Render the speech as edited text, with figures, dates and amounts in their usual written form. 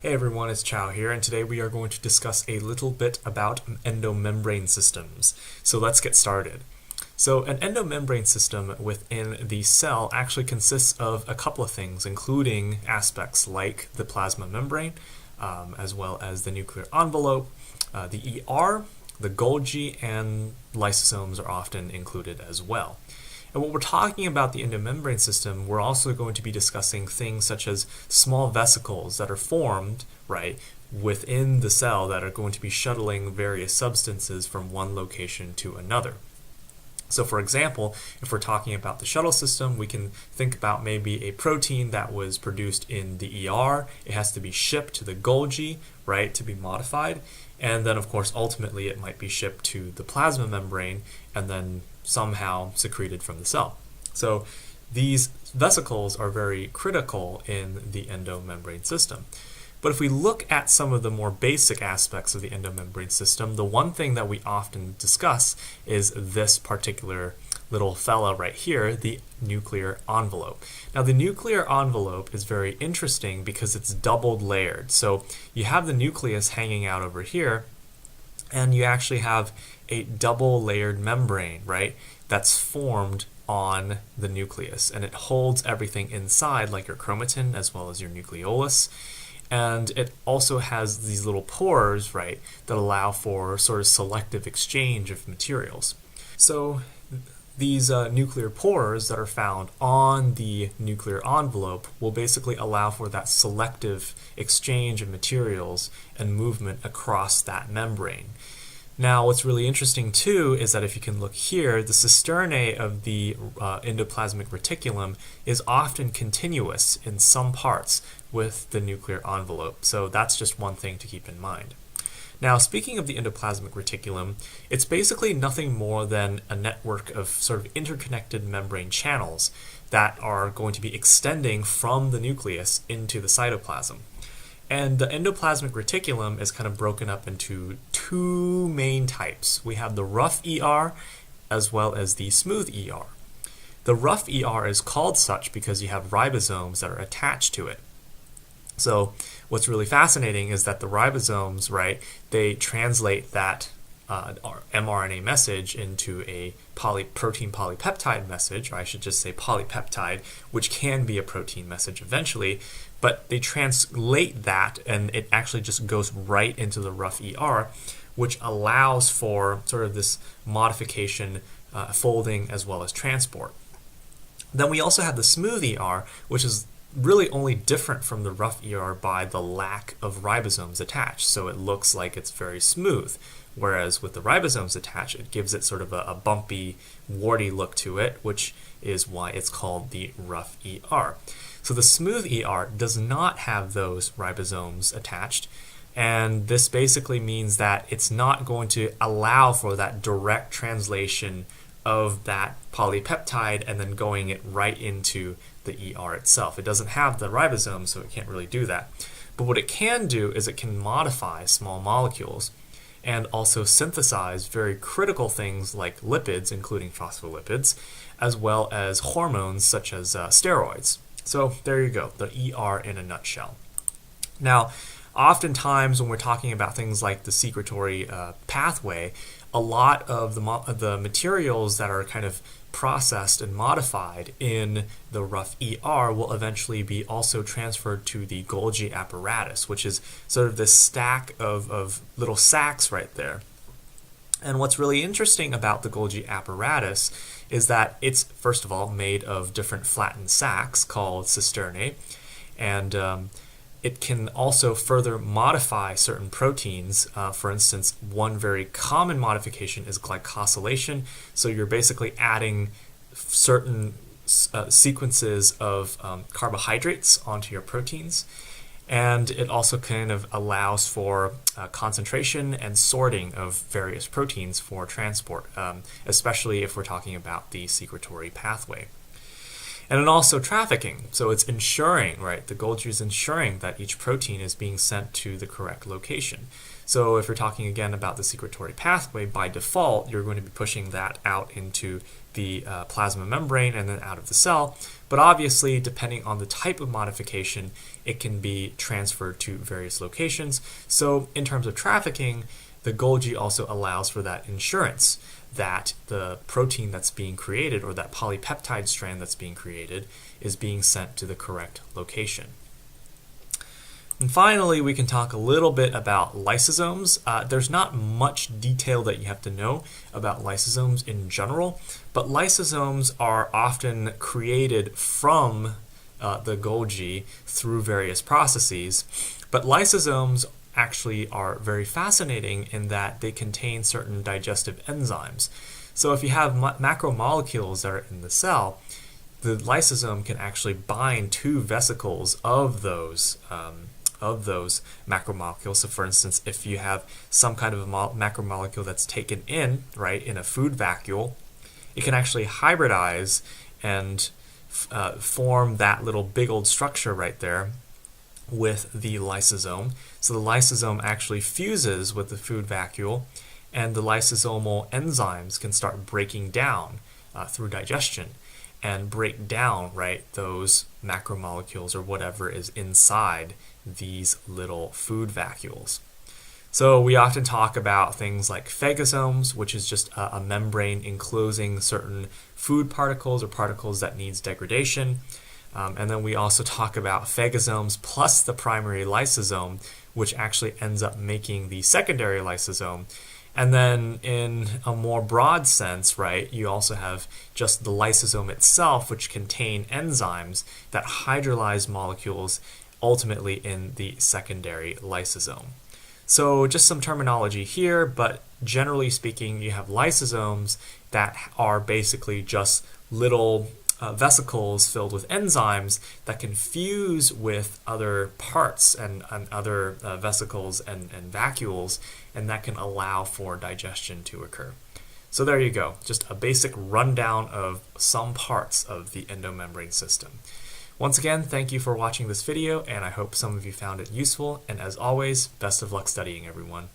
Hey everyone, it's Chow here, and today we are going to discuss a little bit about endomembrane systems. So let's get started. So an endomembrane system within the cell actually consists of a couple of things, including aspects like the plasma membrane, as well as the nuclear envelope, the ER, the Golgi, and lysosomes are often included as well. And when we're talking about the endomembrane system, we're also going to be discussing things such as small vesicles that are formed, right, within the cell that are going to be shuttling various substances from one location to another. So for example, if we're talking about the shuttle system, we can think about maybe a protein that was produced in the ER. It has to be shipped to the Golgi, right, to be modified. And then, of course, ultimately it might be shipped to the plasma membrane and then somehow secreted from the cell. So these vesicles are very critical in the endomembrane system. But if we look at some of the more basic aspects of the endomembrane system, the one thing that we often discuss is this particular little fella right here, the nuclear envelope. Now the nuclear envelope is very interesting because it's doubled layered. So you have the nucleus hanging out over here, and you actually have a double layered membrane, right, that's formed on the nucleus, and it holds everything inside, like your chromatin as well as your nucleolus. And it also has these little pores, right, that allow for sort of selective exchange of materials. So these nuclear pores that are found on the nuclear envelope will basically allow for that selective exchange of materials and movement across that membrane. Now, what's really interesting too is that if you can look here, the cisternae of the endoplasmic reticulum is often continuous in some parts with the nuclear envelope. So that's just one thing to keep in mind. Now, speaking of the endoplasmic reticulum, it's basically nothing more than a network of sort of interconnected membrane channels that are going to be extending from the nucleus into the cytoplasm. And the endoplasmic reticulum is kind of broken up into two main types. We have the rough ER as well as the smooth ER. The rough ER is called such because you have ribosomes that are attached to it. So what's really fascinating is that the ribosomes, right, they translate that mRNA message into a protein polypeptide message, or I should just say polypeptide, which can be a protein message eventually, but they translate that and it actually just goes right into the rough ER, which allows for sort of this modification, folding, as well as transport. Then we also have the smooth ER, which is really only different from the rough ER by the lack of ribosomes attached. So it looks like it's very smooth. Whereas with the ribosomes attached, it gives it sort of a bumpy, warty look to it, which is why it's called the rough ER. So the smooth ER does not have those ribosomes attached, and this basically means that it's not going to allow for that direct translation of that polypeptide and then going it right into the ER itself. It doesn't have the ribosomes, so it can't really do that. But what it can do is it can modify small molecules and also synthesize very critical things like lipids, including phospholipids, as well as hormones such as steroids. So there you go, the ER in a nutshell. Now, oftentimes when we're talking about things like the secretory pathway, a lot of the materials that are kind of processed and modified in the rough ER will eventually be also transferred to the Golgi apparatus, which is sort of this stack of little sacs right there. And what's really interesting about the Golgi apparatus is that it's, first of all, made of different flattened sacs called cisternae, and it can also further modify certain proteins. For instance, one very common modification is glycosylation. So you're basically adding certain sequences of carbohydrates onto your proteins. And it also kind of allows for concentration and sorting of various proteins for transport, especially if we're talking about the secretory pathway. And then also trafficking. So it's ensuring, right? The Golgi is ensuring that each protein is being sent to the correct location. So if you're talking again about the secretory pathway, by default, you're going to be pushing that out into the plasma membrane and then out of the cell. But obviously, depending on the type of modification, it can be transferred to various locations. So in terms of trafficking, the Golgi also allows for that insurance that the protein that's being created, or that polypeptide strand that's being created, is being sent to the correct location. And finally, we can talk a little bit about lysosomes. There's not much detail that you have to know about lysosomes in general, but lysosomes are often created from the Golgi through various processes. But lysosomes actually are very fascinating in that they contain certain digestive enzymes. So if you have macromolecules that are in the cell, the lysosome can actually bind to vesicles of those macromolecules. So for instance, if you have some kind of a macromolecule that's taken in, right, in a food vacuole, it can actually hybridize and form that little big old structure right there with the lysosome. So the lysosome actually fuses with the food vacuole, and the lysosomal enzymes can start breaking down through digestion and break down, right, those macromolecules or whatever is inside these little food vacuoles. So we often talk about things like phagosomes, which is just a membrane enclosing certain food particles or particles that needs degradation. And then we also talk about phagosomes plus the primary lysosome, which actually ends up making the secondary lysosome. And then in a more broad sense, right, you also have just the lysosome itself, which contain enzymes that hydrolyze molecules ultimately in the secondary lysosome. So just some terminology here, but generally speaking, you have lysosomes that are basically just little vesicles filled with enzymes that can fuse with other parts and other vesicles and vacuoles, and that can allow for digestion to occur. So there you go, just a basic rundown of some parts of the endomembrane system. Once again, thank you for watching this video, and I hope some of you found it useful, and as always, best of luck studying, everyone.